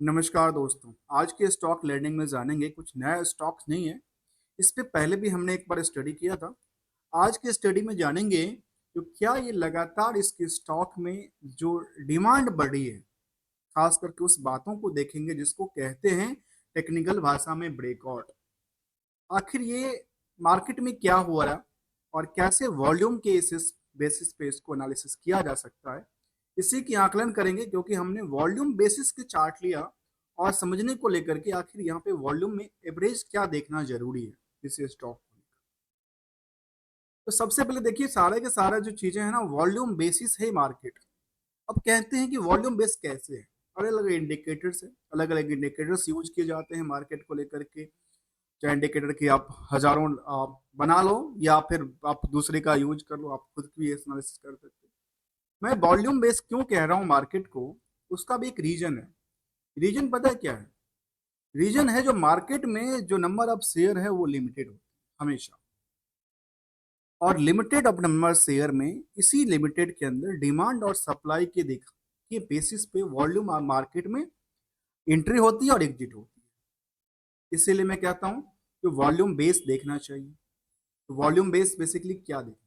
नमस्कार दोस्तों। आज के स्टॉक लर्निंग में जानेंगे कुछ नया स्टॉक्स नहीं है। इस पे पहले भी हमने एक बार स्टडी किया था। आज के स्टडी में जानेंगे तो क्या ये लगातार इसके स्टॉक में जो डिमांड बढ़ी है, खास करके उस बातों को देखेंगे जिसको कहते हैं टेक्निकल भाषा में ब्रेकआउट। आखिर ये मार्केट में क्या हुआ रहा और कैसे वॉल्यूम के इस बेसिस पे इसको एनालिसिस किया जा सकता है, इसी की आकलन करेंगे। क्योंकि हमने वॉल्यूम बेसिस के चार्ट लिया और समझने को लेकर के आखिर यहाँ पे वॉल्यूम में एवरेज क्या देखना जरूरी है इस स्टॉक को। तो सबसे पहले देखिए, सारे के सारा जो चीजें हैं ना, वॉल्यूम बेसिस है मार्केट। अब कहते हैं कि वॉल्यूम बेस कैसे है, अलग अलग इंडिकेटर्स है, अलग अलग इंडिकेटर्स यूज किए जाते हैं मार्केट को लेकर के। चाहे इंडिकेटर की आप हजारों आप बना लो या फिर आप दूसरे का यूज कर लो, आप खुद भी एनालिसिस कर सकते हो। मैं वॉल्यूम बेस क्यों कह रहा हूँ मार्केट को, उसका भी एक रीजन है। रीजन पता है क्या है? रीजन है जो मार्केट में जो नंबर ऑफ शेयर है वो लिमिटेड होता है हमेशा। और लिमिटेड ऑफ नंबर शेयर में, इसी लिमिटेड के अंदर डिमांड और सप्लाई के देख के बेसिस पे वॉल्यूम मार्केट में एंट्री होती है और एग्जिट होती है। इसीलिए मैं कहता हूँ कि वॉल्यूम बेस देखना चाहिए। तो वॉल्यूम बेस बेसिकली क्या देखना चाहिए,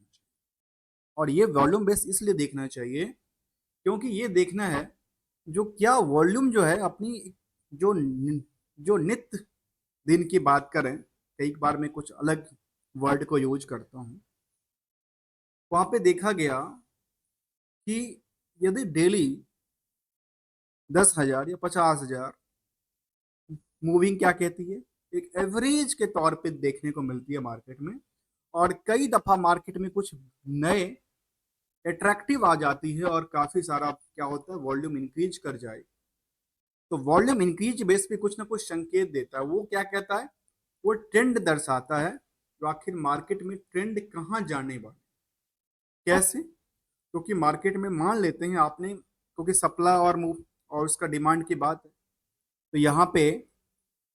और ये वॉल्यूम बेस इसलिए देखना चाहिए क्योंकि ये देखना है जो क्या वॉल्यूम जो है अपनी जो जो नित्य दिन की बात करें, कई बार मैं कुछ अलग वर्ड को यूज करता हूँ, वहां पे देखा गया कि यदि डेली 10,000 या 50,000 मूविंग क्या कहती है, एक एवरेज के तौर पे देखने को मिलती है मार्केट में, और कई दफा मार्केट में कुछ नए अट्रैक्टिव आ जाती है और काफी सारा क्या होता है, वॉल्यूम इंक्रीज कर जाए। तो वॉल्यूम इंक्रीज बेस पे कुछ ना कुछ संकेत देता है। वो क्या कहता है? वो ट्रेंड दर्शाता है, तो आखिर मार्केट में ट्रेंड कहाँ जाने वाला। कैसे? क्योंकि मार्केट में मान लेते हैं आपने, क्योंकि सप्लाई और मूव और उसका डिमांड की बात है, तो यहाँ पे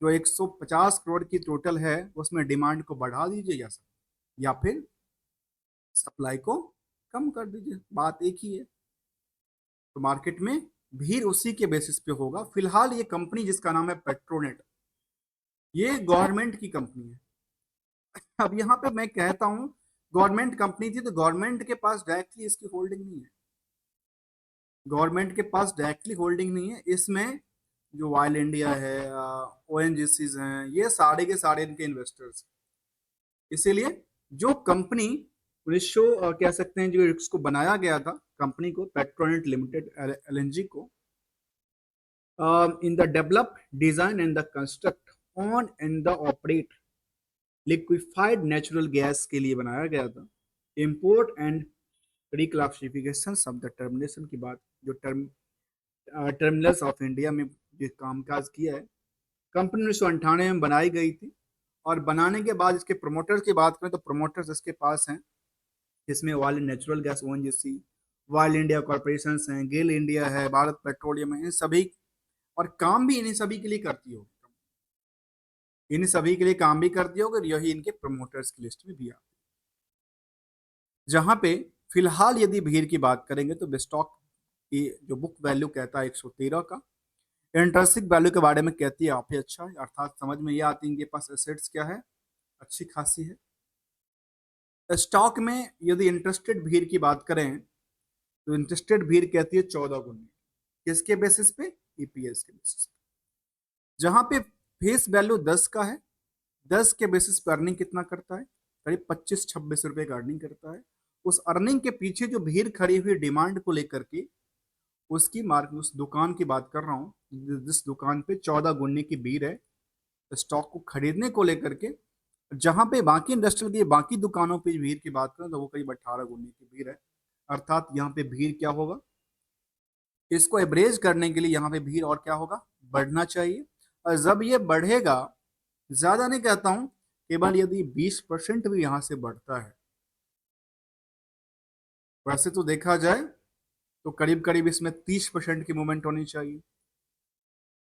जो 150 करोड़ की टोटल है उसमें डिमांड को बढ़ा दीजिए या फिर सप्लाई को कम कर दीजिए, बात एक ही है। तो मार्केट में भीड़ उसी के बेसिस पे होगा। फिलहाल ये कंपनी जिसका नाम है पेट्रोनेट, ये गवर्नमेंट की कंपनी है। अब यहाँ पे मैं कहता हूँ, गवर्नमेंट कंपनी थी तो गवर्नमेंट के पास डायरेक्टली इसकी होल्डिंग नहीं है। गवर्नमेंट के पास डायरेक्टली होल्डिंग नहीं है इसमें। जो ऑयल इंडिया है, ओएनजीसीज हैं, ये सारे के सारे इनके इन्वेस्टर्स। इसीलिए जो कंपनी 1900 कह सकते हैं, जो इसको बनाया गया था कंपनी को, पेट्रोनेट लिमिटेड एलएनजी को, in the develop design and the construct on and the operate liquefied natural gas के लिए बनाया गया था। Import and reclassification of the termination की बात, जो टर्मिनल्स ऑफ इंडिया में जो कामकाज किया है, कंपनी 1998 में बनाई गई थी। और बनाने के बाद इसके प्रोमोटर्स की बात करें तो प्रोमोटर्स इसके पास हैं, जिसमें oil and natural gas ONGC, oil India corporation हैं, गेल इंडिया है, भारत पेट्रोलियम है, इन सभी। और काम भी इन्हीं सभी के लिए करती होगी, इन्हीं सभी के लिए काम भी करती होगी, और यही इनके प्रोमोटर्स की लिस्ट में भी आती है। जहां पे फिलहाल यदि भीड़ की बात करेंगे तो स्टॉक की जो बुक वैल्यू कहता है 113 का, इंट्रिंसिक वैल्यू के बारे में कहती है काफी अच्छा है, अर्थात समझ में ये आती है इनके पास एसेट्स क्या है, अच्छी खासी है। स्टॉक में यदि इंटरेस्टेड भीड़ की बात करें तो इंटरेस्टेड भीड़ कहती है 14 गुनी। किसके बेसिस पे? ईपीएस के बेसिस पे। जहां पे फेस वैल्यू 10 का है, 10 के बेसिस पे अर्निंग कितना करता है? करीब 25-26 रुपए का अर्निंग करता है। उस अर्निंग के पीछे जो भीड़ खड़ी हुई डिमांड को लेकर के, उसकी मार्क उस दुकान की बात कर रहा हूँ जिस दुकान पे 14 गुनी की भीड़ है स्टॉक को खरीदने को लेकर के। जहां पे बाकी इंडस्ट्रियल की बाकी दुकानों पे भीड़ की बात करें तो वो करीब 18 गुनी की भीड़ है। अर्थात यहाँ पे भीड़ क्या होगा, इसको एवरेज करने के लिए यहाँ पे भीड़ और क्या होगा, बढ़ना चाहिए। और जब ये बढ़ेगा, ज्यादा नहीं कहता हूँ, केवल यदि 20% भी यहाँ से बढ़ता है, वैसे तो देखा जाए तो करीब करीब इसमें 30% की मूवमेंट होनी चाहिए।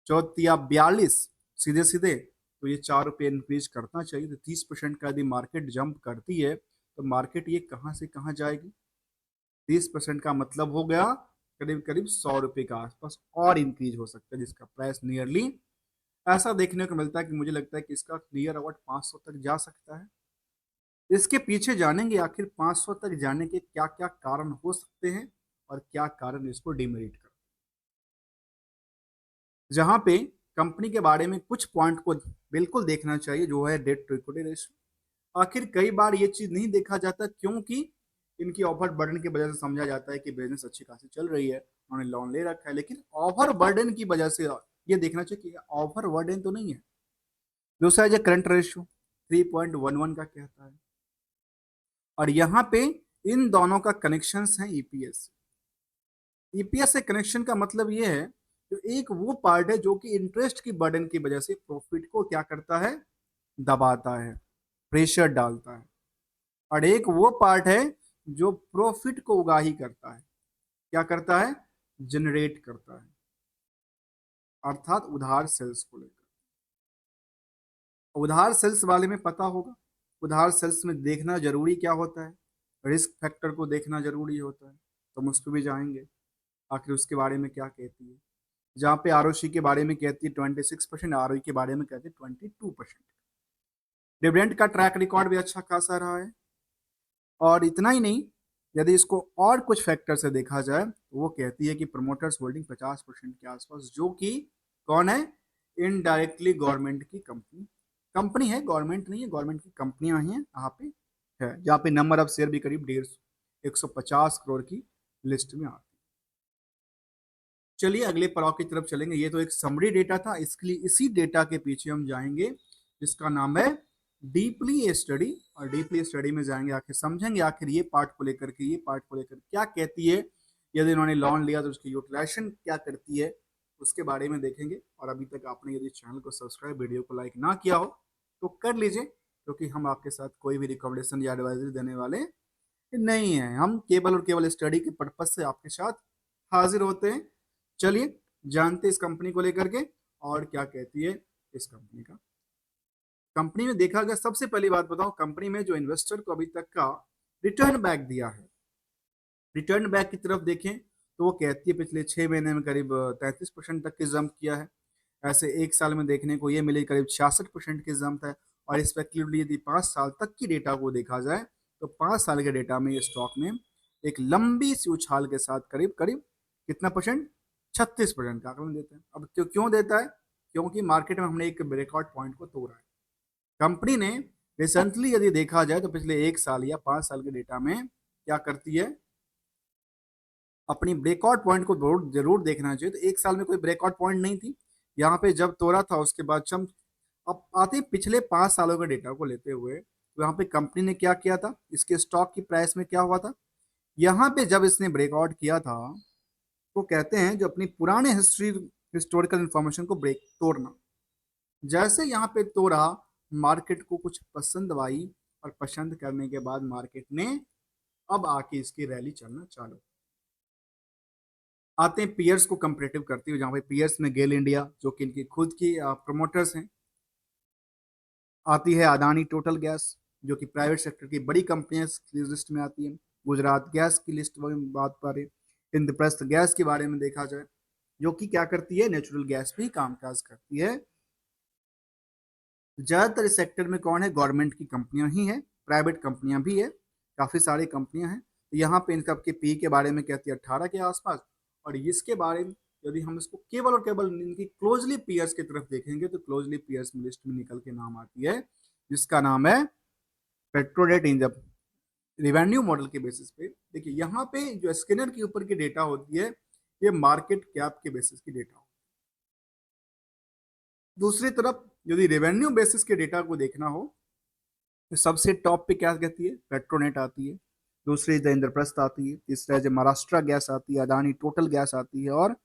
42 सीधे सीधे, तो ये 4 रुपये इंक्रीज करना चाहिए। तो 30% का यदि मार्केट जंप करती है तो मार्केट ये कहाँ से कहाँ जाएगी? 30% का मतलब हो गया करीब करीब 100 रुपये के आसपास और इंक्रीज हो सकता है, जिसका प्राइस नियरली ऐसा देखने को मिलता है कि मुझे लगता है कि इसका नियर अबाउट 500 तक जा सकता है। इसके पीछे जानेंगे आखिर 500 तक जाने के क्या क्या कारण हो सकते हैं और क्या कारण इसको डिमेरिट कर, जहां पे कंपनी के बारे में कुछ पॉइंट को बिल्कुल देखना चाहिए, जो है डेट टू इक्विटी रेशियो। आखिर कई बार ये चीज नहीं देखा जाता, क्योंकि इनकी ओवर बर्डन की वजह से समझा जाता है कि बिजनेस अच्छी खासी चल रही है, उन्होंने लोन ले रखा है, लेकिन ओवर बर्डन की वजह से ये देखना चाहिए कि ओवर बर्डन तो नहीं है। दूसरा है करंट रेशियो 3.11 का कहता है, और यहाँ पे इन दोनों का कनेक्शन है ईपीएस से। ईपीएस से कनेक्शन का मतलब ये है, जो एक वो पार्ट है जो कि इंटरेस्ट की बर्डन की वजह से प्रॉफिट को क्या करता है, दबाता है, प्रेशर डालता है, और एक वो पार्ट है जो प्रॉफिट को उगाही करता है, क्या करता है, जनरेट करता है, अर्थात उधार सेल्स को लेकर। उधार सेल्स वाले में पता होगा, उधार सेल्स में देखना जरूरी क्या होता है, रिस्क फैक्टर को देखना जरूरी होता है, तो हम उस पर भी जाएंगे आखिर उसके बारे में क्या कहती है। जहाँ पे आरओसी के बारे में कहती है 26%, आरओई के बारे में कहती है 22%। डिविडेंड का ट्रैक रिकॉर्ड भी अच्छा खासा रहा है, और इतना ही नहीं, यदि इसको और कुछ फैक्टर से देखा जाए तो वो कहती है कि प्रमोटर्स होल्डिंग 50% के आसपास, जो कि कौन है, इनडायरेक्टली गवर्नमेंट की कंपनी कंपनी है, गवर्नमेंट नहीं है, गवर्नमेंट की कंपनियां ही हैं यहाँ पे, है जहाँ पे नंबर ऑफ शेयर भी करीब 150 करोड़ की लिस्ट में आती है। चलिए अगले पड़ाव की तरफ चलेंगे। ये तो एक समरी डेटा था, इसके लिए इसी डेटा के पीछे हम जाएंगे, जिसका नाम है डीपली स्टडी, और डीपली स्टडी में जाएंगे, आखिर समझेंगे आखिर ये पार्ट को लेकर के, ये पार्ट को लेकर क्या कहती है, यदि इन्होंने लोन लिया तो उसकी यूटिलाइजेशन क्या करती है, उसके बारे में देखेंगे। और अभी तक आपने यदि चैनल को सब्सक्राइब, वीडियो को लाइक ना किया हो तो कर लीजिए, क्योंकि हम आपके साथ कोई भी रिकमेंडेशन या एडवाइजरी देने वाले नहीं है, हम केवल और केवल स्टडी के पर्पज से आपके साथ हाजिर होते हैं। चलिए जानते इस कंपनी को लेकर के और क्या कहती है इस कंपनी का। कंपनी में देखा गया, सबसे पहली बात बताओ, कंपनी में जो इन्वेस्टर को अभी तक का रिटर्न बैक दिया है, रिटर्न बैक की तरफ देखें तो वो कहती है पिछले 6 महीने में करीब 33% तक की जंप किया है। ऐसे एक साल में देखने को ये मिली करीब 66% की जंप है। और रिस्पेक्टिवली यदि 5 साल तक की डेटा को देखा जाए तो 5 साल के डेटा में ये स्टॉक में एक लंबी सी उछाल के साथ करीब करीब कितना परसेंट, 36% का आकलन देता है। अब क्यों देता है, क्योंकि मार्केट में हमने एक ब्रेकआउट पॉइंट को तोड़ा है। कंपनी ने रिसेंटली यदि देखा जाए तो पिछले एक साल या 5 साल के डेटा में क्या करती है, अपनी ब्रेकआउट पॉइंट को जरूर देखना चाहिए। तो एक साल में कोई ब्रेकआउट पॉइंट नहीं थी, यहाँ पे जब तोड़ा था उसके बाद चम, अब आते पिछले 5 सालों के डेटा को लेते हुए तो यहाँ पे कंपनी ने क्या किया था, इसके स्टॉक की प्राइस में क्या हुआ था, यहाँ पे जब इसने ब्रेकआउट किया था तो कहते हैं जो अपनी पुराने हिस्टोरिकल इंफॉर्मेशन को ब्रेक तोड़ना, जैसे यहाँ पे तोड़ा, मार्केट को कुछ पसंद आई, और पसंद करने के बाद मार्केट ने अब आके इसकी रैली चलना चालू। आते हैं पीयर्स को कंपेरेटिव करते हुए, जहाँ पे पीयर्स में गेल इंडिया जो कि इनकी खुद की प्रमोटर्स हैं, आती है अदानी टोटल गैस जो कि प्राइवेट सेक्टर की बड़ी कंपनियां लिस्ट में आती है, गुजरात गैस की लिस्ट में बात करें, इंद्रप्रस्थ गैस के बारे में देखा जाए जो कि क्या करती है, नेचुरल गैस भी कामकाज करती है। ज्यादातर इस सेक्टर में कौन है, गवर्नमेंट की कंपनियां ही है, प्राइवेट कंपनियां भी है, काफी सारी कंपनियां हैं। तो यहाँ पे इन सबके पी के बारे में कहती है 18 के आसपास, और इसके बारे में यदि हम इसको केवल और केवल इनकी क्लोजली पीयर्स की तरफ देखेंगे तो क्लोजली पीयर्स में लिस्ट में निकल के नाम आती है, जिसका नाम है पेट्रोडेट इन जब रिवेन्यू मॉडल के बेसिस पे। देखिए यहाँ पे जो स्कैनर के ऊपर की डेटा होती है ये मार्केट कैप के बेसिस की डेटा होती है। दूसरी तरफ यदि रेवेन्यू बेसिस के डेटा को देखना हो तो सबसे टॉप पे क्या कहती है, पेट्रोनेट आती है, दूसरी द इंद्रप्रस्थ आती है, तीसरा जो महाराष्ट्र गैस आती है, अदानी टोटल गैस आती है, और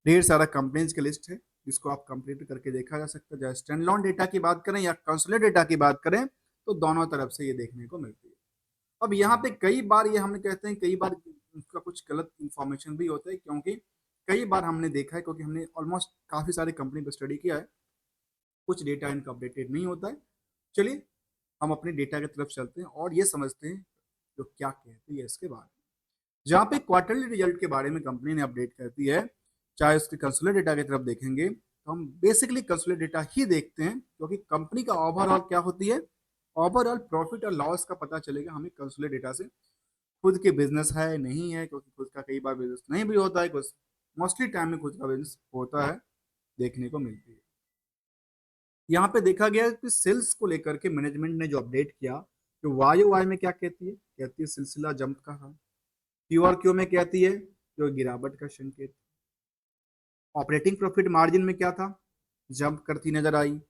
ढेर सारा कंपनीज की लिस्ट है जिसको आप कंप्लीट करके देखा जा सकता है। चाहे स्टैंड लोन डेटा की बात करें या कंसोलिडेटेड डेटा की बात करें तो दोनों तरफ से ये देखने को मिलती है। अब यहाँ पे कई बार ये हमने कहते हैं, कई बार उसका कुछ गलत इंफॉर्मेशन भी होता है, क्योंकि कई बार हमने देखा है, क्योंकि हमने ऑलमोस्ट काफी सारी कंपनी पर स्टडी किया है, कुछ डेटा इनका अपडेटेड नहीं होता है। चलिए हम अपने डेटा की तरफ चलते हैं और ये समझते हैं जो क्या कहती है इसके बारे में। जहाँ पे क्वार्टरली रिजल्ट के बारे में कंपनी ने अपडेट करती है, चाहे उसके कंसोलिडेटेड डेटा की तरफ देखेंगे तो हम बेसिकली कंसोलिडेटेड डेटा ही देखते हैं, क्योंकि कंपनी का ओवरऑल क्या होती है, ओवरऑल प्रॉफिट और लॉस का पता चलेगा हमें कंसोलिडेटेड डेटा से। खुद के बिजनेस है नहीं है, क्योंकि खुद का कई बार बिजनेस नहीं भी होता है, कुछ मोस्टली टाइम में खुद का बिजनेस होता है, देखने को मिलती है। यहाँ पे देखा गया है कि सेल्स को लेकर के मैनेजमेंट ने जो अपडेट किया, तो वाई वाई में क्या कहती है सिलसिला जंप का था। क्यू और क्यू में कहती है जो गिरावट का संकेत। ऑपरेटिंग प्रॉफिट मार्जिन में क्या था, जंप करती नजर आई।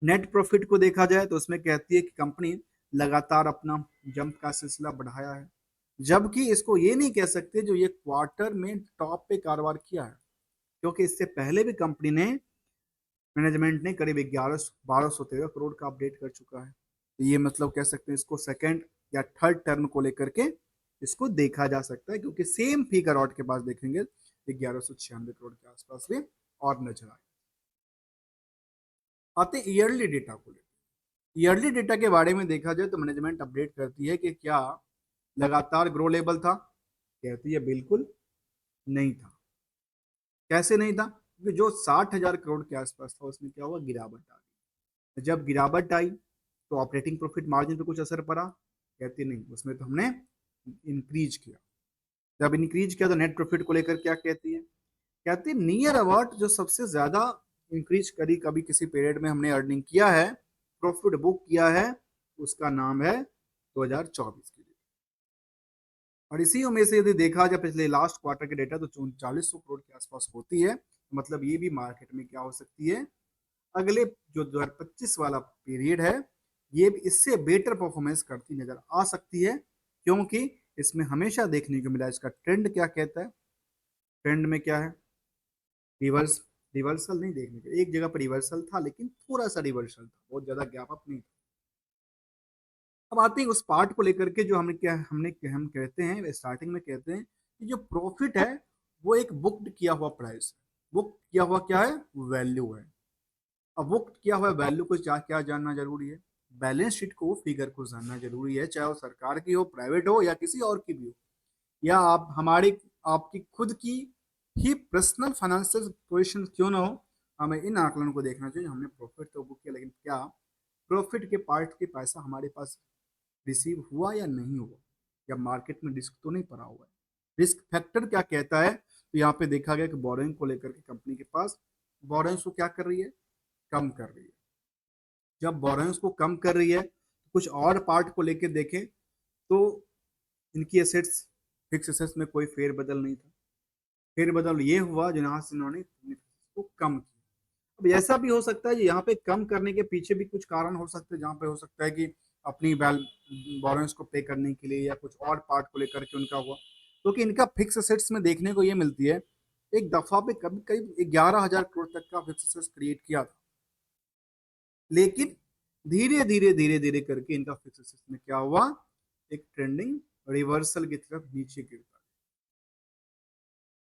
नेट प्रॉफिट को देखा जाए तो उसमें कहती है कि कंपनी लगातार अपना जंप का सिलसिला बढ़ाया है, जबकि इसको ये नहीं कह सकते जो ये क्वार्टर में टॉप पे कारोबार किया है, क्योंकि इससे पहले भी कंपनी ने, मैनेजमेंट ने करीब 1213 करोड़ का अपडेट कर चुका है। तो ये मतलब कह सकते हैं इसको सेकंड या थर्ड टर्म को लेकर के इसको देखा जा सकता है, क्योंकि सेम फिगर आउट के पास देखेंगे 1196 करोड़ के आसपास भी और नजर आए। आते ईयरली डेटा को लेकर। ईयरली डेटा के बारे में देखा जाए तो मैनेजमेंट अपडेट करती है कि क्या लगातार ग्रो लेवल था, कहती है बिल्कुल नहीं था। कैसे नहीं था, क्योंकि जो 60,000 करोड़ के आसपास था उसमें क्या हुआ, गिरावट आ गई। जब गिरावट आई तो ऑपरेटिंग प्रॉफिट मार्जिन पे कुछ असर पड़ा, कहती नहीं, उसमें तो हमने इंक्रीज किया। जब इंक्रीज किया तो नेट प्रॉफिट को लेकर क्या कहती है, कहती है नियर अबाउट जो सबसे ज्यादा इंक्रीज करी कभी किसी पीरियड में हमने अर्निंग किया है, प्रॉफिट बुक किया है, उसका नाम है 2024 के लिए। और इसी में से यदि देखा जाए पिछले लास्ट क्वार्टर के डेटा तो 3900 करोड़ के आसपास होती है। मतलब ये भी मार्केट में क्या हो सकती है, अगले जो 2025 वाला पीरियड है ये भी इससे बेटर परफॉर्मेंस करती नजर आ सकती है, क्योंकि इसमें हमेशा देखने को मिला। इसका ट्रेंड क्या कहता है, ट्रेंड में क्या है, रिवर्स, रिवर्सल नहीं देखने को, एक जगह पर रिवर्सल था लेकिन थोड़ा सा रिवर्सल था, बहुत ज्यादा गैप अप नहीं था। अब आते हैं उस पार्ट को लेकर के जो हम कहते हैं स्टार्टिंग में कहते हैं कि जो प्रॉफिट है वो एक बुक्ड किया हुआ प्राइस है। बुक किया हुआ क्या है, वैल्यू है। अब बुक किया हुआ वैल्यू को क्या क्या जानना जरूरी है, बैलेंस शीट को, फिगर को जानना जरूरी है, चाहे वो सरकार की हो, प्राइवेट हो या किसी और की भी हो, या आप हमारी आपकी खुद की ही पर्सनल फाइनेंशियल पोजिशन क्यों ना हो, हमें इन आकलन को देखना चाहिए। हमने प्रॉफिट तो बुक किया, लेकिन क्या प्रॉफिट के पार्ट के पैसा हमारे पास रिसीव हुआ या नहीं हुआ, या मार्केट में रिस्क तो नहीं पड़ा हुआ है। रिस्क फैक्टर क्या कहता है, तो यहाँ पे देखा गया कि बोरोइंग को लेकर के कंपनी के पास बोरोइंग्स को क्या कर रही है, कम कर रही है। जब बोरोइंग्स को कम कर रही है तो कुछ और पार्ट को लेकर देखें तो इनकी एसेट्स, फिक्स एसेट्स में कोई फेरबदल नहीं था। फेरबदल ये हुआ जिन्हां से इन्होंने को कम किया। अब ऐसा भी हो सकता है कि यहाँ पे कम करने के पीछे भी कुछ कारण हो सकते हैं, जहाँ पे हो सकता है कि अपनी बोरोइंग्स को पे करने के लिए या कुछ और पार्ट को लेकर के उनका हुआ, क्योंकि इनका फिक्स एसेट्स में देखने को ये मिलती है एक दफा पे कभी करीब 11,000 करोड़ तक का फिक्स एसेट्स क्रिएट किया था, लेकिन धीरे धीरे करके इनका फिक्स एसेट्स में क्या हुआ, एक ट्रेंडिंग रिवर्सल की तरफ नीचे गिरता है।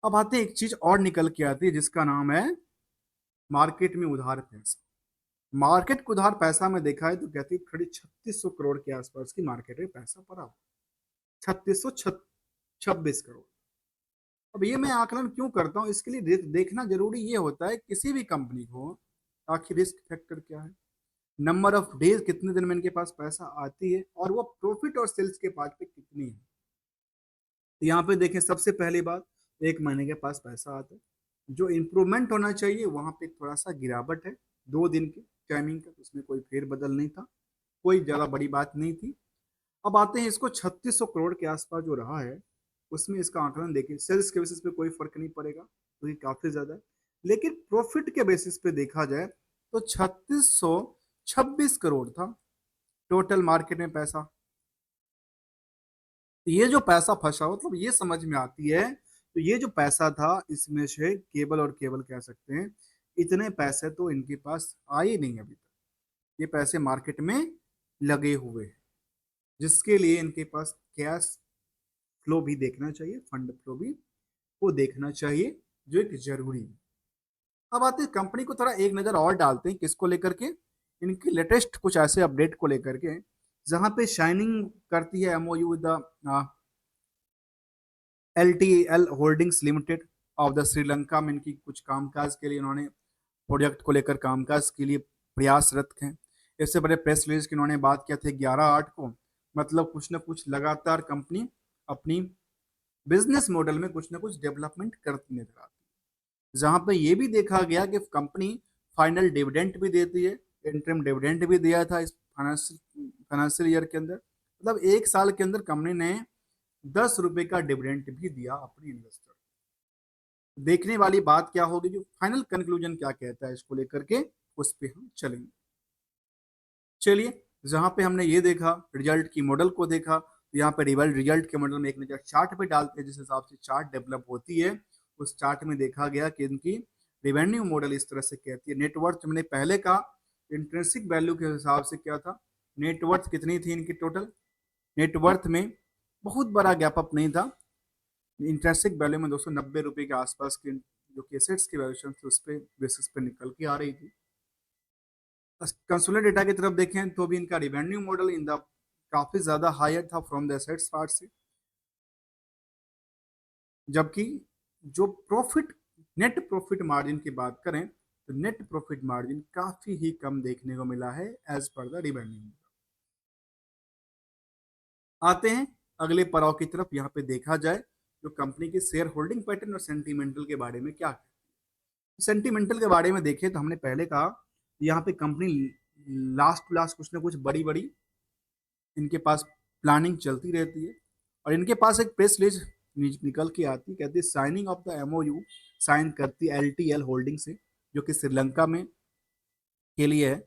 अब आते हैं एक चीज और निकल के आती है जिसका नाम है मार्केट में उधार पैसा। मार्केट को उधार पैसा में देखा है तो कहती है करीब 3600 करोड़ के आसपास की मार्केट में पैसा पड़ा हुआ, 3626 करोड़। अब ये मैं आकलन क्यों करता हूँ, इसके लिए देखना जरूरी ये होता है किसी भी कंपनी को आखिर रिस्क फैक्टर क्या है, नंबर ऑफ डेज कितने दिन में इनके पास पैसा आती है, और वो प्रॉफिट और सेल्स के पार्ट पे कितनी है। तो यहाँ पे देखें सबसे पहली बात, एक महीने के पास पैसा आता है, जो इम्प्रूवमेंट होना चाहिए वहां पे थोड़ा सा गिरावट है 2 दिन की टाइमिंग का, उसमें कोई फेरबदल नहीं था, कोई ज्यादा बड़ी बात नहीं थी। अब आते हैं इसको 3600 करोड़ के आसपास जो रहा है उसमें इसका आंकलन देखिए, सेल्स के बेसिस पे कोई फर्क नहीं पड़ेगा क्योंकि तो काफी ज्यादा है, लेकिन प्रॉफिट के बेसिस पे देखा जाए तो 3626 करोड़ था टोटल मार्केट में पैसा। तो ये जो पैसा फंसा मतलब ये समझ में आती है, तो ये जो पैसा था इसमें से केवल और केवल कह सकते हैं इतने पैसे तो इनके पास आए नहीं अभी तक, ये पैसे मार्केट में लगे हुए हैं, जिसके लिए इनके पास कैश फ्लो भी देखना चाहिए, फंड फ्लो भी वो देखना चाहिए, जो एक जरूरी है। अब आते हैं कंपनी को थोड़ा एक नजर और डालते हैं किसको लेकर के, इनकी लेटेस्ट कुछ ऐसे अपडेट को लेकर के जहां पे शाइनिंग करती है MOU with LTL holdings limited of the Sri Lanka में इनकी कुछ कामकाज के लिए इन्होंने प्रोजेक्ट को लेकर कामकाज के लिए प्रयासरत हैं। इससे बड़े प्रेस रिलीज की इन्होंने बात किया था 11/8 को। मतलब कुछ ना कुछ लगातार कंपनी अपनी बिजनेस मॉडल में कुछ ना कुछ डेवलपमेंट करती नजर आती है, जहां पे ये भी देखा गया कि कंपनी फाइनल डिविडेंड भी देती है। इंटरिम डिविडेंड भी दिया था इस फाइनेंशियल ईयर के अंदर। मतलब एक साल के अंदर कंपनी ने 10 रुपए का डिविडेंड भी दिया अपने इन्वेस्टर। देखने वाली बात क्या होगी, जो फाइनल कंक्लूजन क्या कहता है इसको लेकर के, उस पर हम चलेंगे। चलिए, जहां पे हमने ये देखा रिजल्ट की मॉडल को देखा, तो यहाँ पे रिजल्ट के मॉडल में एक नजर चार्ट पे डालते हैं, जिस हिसाब से चार्ट डेवलप होती है। उस चार्ट में देखा गया कि इनकी रिवेन्यू मॉडल इस तरह से कहती है। नेटवर्थ मैंने पहले कहा, इंट्रिंसिक वैल्यू के हिसाब से क्या था, नेटवर्थ कितनी थी इनकी टोटल। नेटवर्थ में बहुत बड़ा गैप अप नहीं था। इंट्रिंसिक वैल्यू में 290 रुपए के आसपास की जो कि एसेट्स की वैल्यूएशन थी उस पर बेसिस पे निकल के आ रही थी। कंसोलिडेटेड डेटा की तरफ देखें तो भी इनका रिवेन्यू मॉडल इन द काफी ज्यादा हायर था फ्रॉम द एसेट्स पार्ट से, जबकि जो प्रॉफिट नेट प्रॉफिट मार्जिन की बात करें तो नेट प्रॉफिट मार्जिन काफी ही कम देखने को मिला है एज पर द रिवेन्यू। आते हैं अगले पड़ाव की तरफ। यहाँ पे देखा जाए जो कंपनी की शेयर होल्डिंग पैटर्न और सेंटिमेंटल के बारे में क्या है। सेंटिमेंटल के बारे में देखें तो हमने पहले कहा यहाँ पे कंपनी लास्ट टू लास्ट कुछ ना कुछ बड़ी बड़ी इनके पास प्लानिंग चलती रहती है। और इनके पास एक प्रेस रिलीज निकल के आती, कहती है signing off the MOU sign करती LTL होल्डिंग से, जो कि श्रीलंका में के लिए है।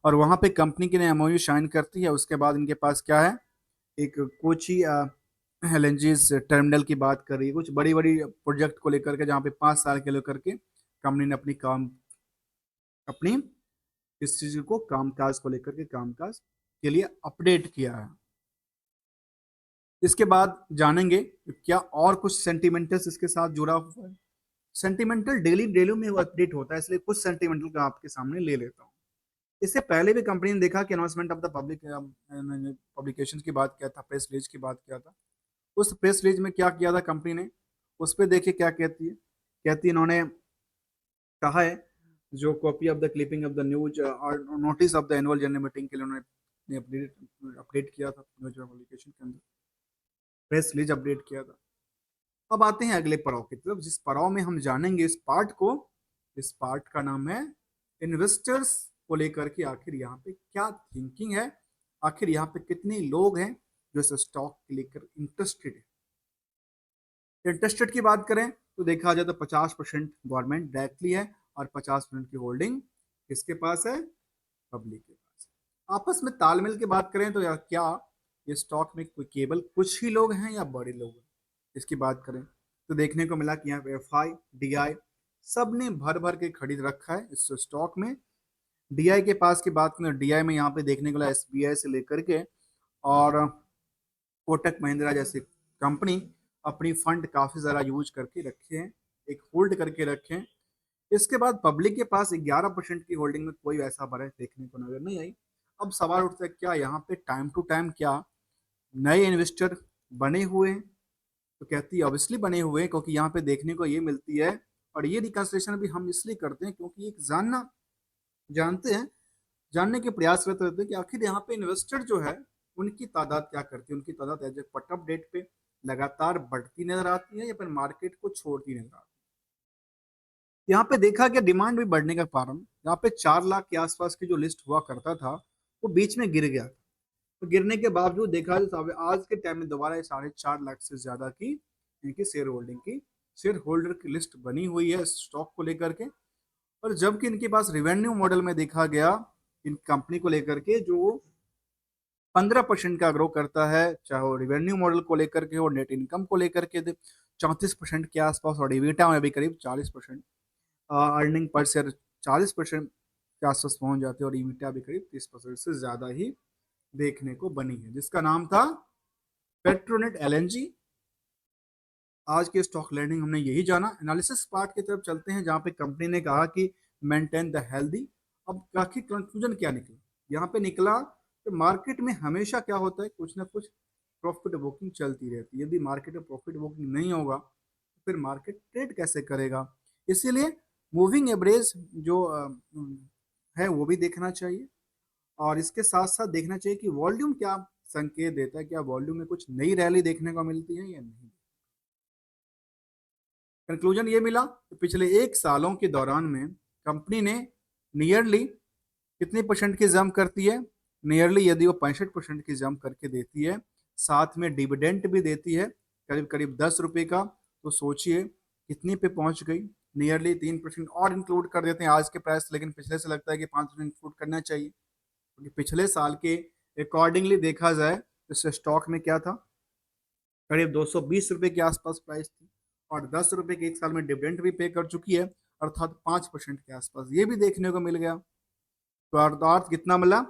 और वहां पे कंपनी की ने MOU साइन करती है। उसके बाद इनके पास क्या है, एक कोची LNG टर्मिनल की बात कर रही है, कुछ बड़ी बड़ी प्रोजेक्ट को लेकर के, जहाँ पे 5 साल के लेकर के कंपनी ने अपनी इस चीज को कामकाज को लेकर के कामकाज के लिए अपडेट किया है। इसके बाद जानेंगे क्या और कुछ सेंटिमेंटल्स इसके साथ जुड़ा हुआ है। सेंटिमेंटल डेली डेली में अपडेट होता है, इसलिए कुछ सेंटिमेंटल का आपके सामने ले लेता हूँ। इससे पहले भी कंपनी ने देखा कि अनाउंसमेंट ऑफ द पब्लिकेशन की बात किया था, प्रेस रिलीज की बात किया था। उस प्रेस रिलीज में क्या किया था कंपनी ने, उस पर देखिए क्या कहती है। कहती है इन्होंने कहा है जो copy of the clipping of the news और notice of the annual general meeting के लिए उन्होंने अपडेट किया था न्यूज पब्लिकेशन के अंदर, प्रेस रिलीज अपडेट किया था। अब आते हैं अगले पड़ाव की तरफ, जिस पड़ाव में हम जानेंगे इस पार्ट को। इस पार्ट का नाम है इन्वेस्टर्स को लेकर के आखिर यहाँ पे क्या थिंकिंग है, आखिर यहाँ पे कितने लोग हैं जो इस स्टॉक को लेकर इंटरेस्टेड है। इंटरेस्टेड की बात करें तो देखा जाए तो 50% गवर्नमेंट डायरेक्टली है और 50% की होल्डिंग किसके पास है, पब्लिक के पास। आपस में तालमेल की बात करें तो यार क्या ये स्टॉक में कोई केवल कुछ ही लोग हैं या बड़े लोग हैं, इसकी बात करें तो देखने को मिला कि यहाँ पे FI DI सब ने भर भर के खरीद रखा है इस स्टॉक में। DI के पास की बात करें, DI में यहाँ पे देखने को मिला SBI से लेकर के और कोटक महिंद्रा जैसी कंपनी अपनी फंड काफी ज्यादा यूज करके रखे हैं, एक होल्ड करके रखे हैं। इसके बाद पब्लिक के पास 11% की होल्डिंग में कोई ऐसा बढ़त देखने को नजर नहीं आई। अब सवाल उठता है क्या यहाँ पे टाइम टू टाइम क्या नए इन्वेस्टर बने हुए हैं, तो कहती है ऑब्वियसली बने हुए हैं, क्योंकि यहाँ पे देखने को ये मिलती है। और ये रिकंस्ट्रक्शन भी हम इसलिए करते हैं क्योंकि एक जानते हैं, जानने के प्रयासरत रहते हैं कि आखिर यहाँ पे इन्वेस्टर जो है उनकी तादाद क्या करती है। उनकी तादाद एज ए पट अप डेट पे लगातार बढ़ती नजर आती है या फिर मार्केट को छोड़ती नजर आती है। यहाँ पे देखा गया डिमांड भी बढ़ने का कारण, यहाँ पे 4 लाख के आसपास की जो लिस्ट हुआ करता था वो बीच में गिर गया। तो गिरने के बावजूद देखा जाए आज के टाइम में दोबारा 4.5 लाख से ज्यादा की इनकी शेयर होल्डर की लिस्ट बनी हुई है स्टॉक को लेकर के। और जबकि इनके पास रिवेन्यू मॉडल में देखा गया इन कंपनी को लेकर के जो 15% का ग्रो करता है, चाहे वो रिवेन्यू मॉडल को लेकर के हो, नेट इनकम को लेकर के 34% के आसपास, और डिविडेंड में भी करीब 40%, अर्निंग पर शेयर 40% के आसपास पहुंच जाते हैं और EBITDA भी करीब 30% से ज्यादा ही देखने को बनी है, जिसका नाम था पेट्रोनेट LNG। आज के स्टॉक लर्निंग हमने यही जाना। एनालिसिस पार्ट की तरफ चलते हैं, जहां पे कंपनी ने कहा कि मेंटेन द हेल्दी। अब आखिर कंक्लूजन क्या निकला, यहाँ पे निकला कि मार्केट में हमेशा क्या होता है, कुछ ना कुछ प्रॉफिट बुकिंग चलती रहती है। यदि मार्केट में प्रॉफिट बुकिंग नहीं होगा तो फिर मार्केट ट्रेड कैसे करेगा। इसीलिए मूविंग एवरेज जो है वो भी देखना चाहिए, और इसके साथ साथ देखना चाहिए कि वॉल्यूम क्या संकेत देता है, क्या वॉल्यूम में कुछ नई रैली देखने को मिलती है या नहीं। कंक्लूजन ये मिला कि पिछले 1 सालों के दौरान में कंपनी ने नियरली कितनी परसेंट की जंप करती है, नियरली यदि वो 65% की जंप करके देती है, साथ में डिविडेंट भी देती है करीब करीब 10 रुपए का, तो सोचिए कितनी पे पहुंच गई। नियरली 3% और इंक्लूड कर देते हैं आज के प्राइस, लेकिन पिछले से लगता है कि 5% इंक्लूड करना चाहिए, क्योंकि पिछले साल के अकॉर्डिंगली देखा जाए तो इस स्टॉक में क्या था, करीब 220 रुपए के आसपास प्राइस थी, और 10 रुपए के 1 साल में डिविडेंड भी पे कर चुकी है, अर्थात 5% के आसपास ये भी देखने को मिल गया। तो अर्थात कितना मिला,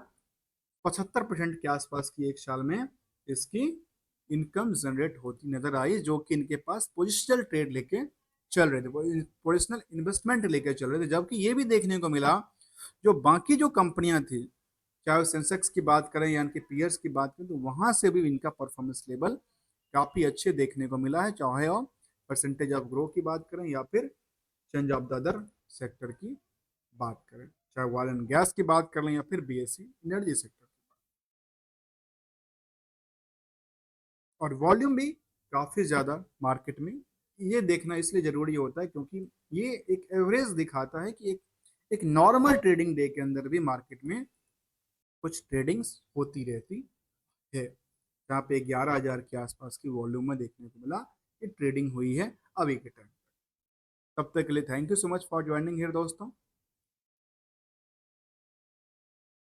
75% के आसपास की 1 साल में इसकी इनकम जनरेट होती नजर आई, जो कि इनके पास पोजिशनल ट्रेड लेके चल रहे थे, पोजिशनल इन्वेस्टमेंट लेके चल रहे थे। जबकि ये भी देखने को मिला जो बाकी जो कंपनियां थी, चाहे सेंसेक्स की बात करें या इनके पीयर्स की बात करें, तो वहां से भी इनका परफॉर्मेंस लेवल काफी अच्छे देखने को मिला है, चाहे और परसेंटेज ऑफ ग्रो की बात करें या फिर change of the other sector की बात करें, चाहे ऑयल एंड गैस की बात कर लें या फिर बीएससी एनर्जी सेक्टर। और वॉल्यूम भी काफी ज्यादा मार्केट में, ये देखना इसलिए जरूरी होता है क्योंकि ये एक एवरेज दिखाता है कि एक नॉर्मल ट्रेडिंग डे के अंदर भी मार्केट में कुछ ट्रेडिंग्स होती रहती है, जहाँ पे 11,000 के आसपास की वॉल्यूम में देखने को मिला कि ट्रेडिंग हुई है अभी के टाइम। तब तक के लिए thank you so much for joining here दोस्तों।